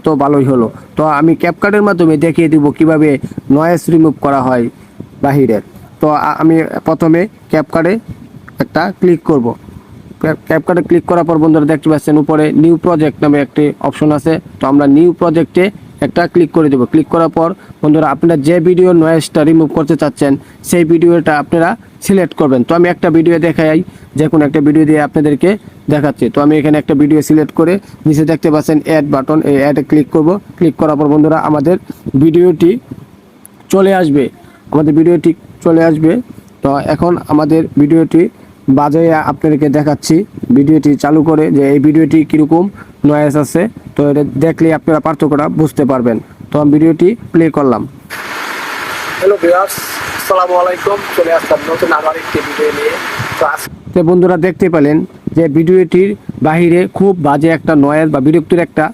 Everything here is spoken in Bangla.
তো ভালোই হলো। তো আমি ক্যাপকাটের মাধ্যমে দেখিয়ে দিব কিভাবে নয়েজ রিমুভ করা হয় বাহিরের। তো আমি প্রথমে ক্যাপকাটে একটা ক্লিক করব। ক্যাপকাটে ক্লিক করার পর বন্ধুরা দেখতে পাচ্ছেন উপরে নিউ প্রজেক্ট নামে একটি অপশন আছে। তো আমরা নিউ প্রজেক্টে একটা ক্লিক করে দেবো। ক্লিক করার পর বন্ধুরা আপনারা যে ভিডিও নয়েজটা রিমুভ করতে চাচ্ছেন সেই ভিডিওটা আপনারা সিলেক্ট করবেন। তো আমি একটা ভিডিও দেখাই, যে কোনো একটা ভিডিও দিয়ে আপনাদেরকে দেখাচ্ছি। তো আমি এখানে একটা ভিডিও সিলেক্ট করে নিচে দেখতে পাচ্ছেন অ্যাড বাটন, এই অ্যাডে ক্লিক করব। ক্লিক করার পর বন্ধুরা আমাদের ভিডিওটি চলে আসবে, তো এখন আমাদের ভিডিওটি বাজায় আপনাদেরকে দেখাচ্ছি ভিডিওটি চালু করে, যে এই ভিডিওটি কীরকম নয়েজ আছে। তো এটা দেখলে আপনারা পার্থক্যটা বুঝতে পারবেন। তো আমি ভিডিওটি প্লে করলাম। হ্যালো ভিউয়ার্স, আসসালামু আলাইকুম। চলে আসলাম নতুন আবার একটি ভিডিও নিয়ে। তো বন্ধুরা দেখতে পেলেন যে ভিডিওটির বাহিরে খুব বাজে একটা নয়েজ বা বিরক্তিকর একটা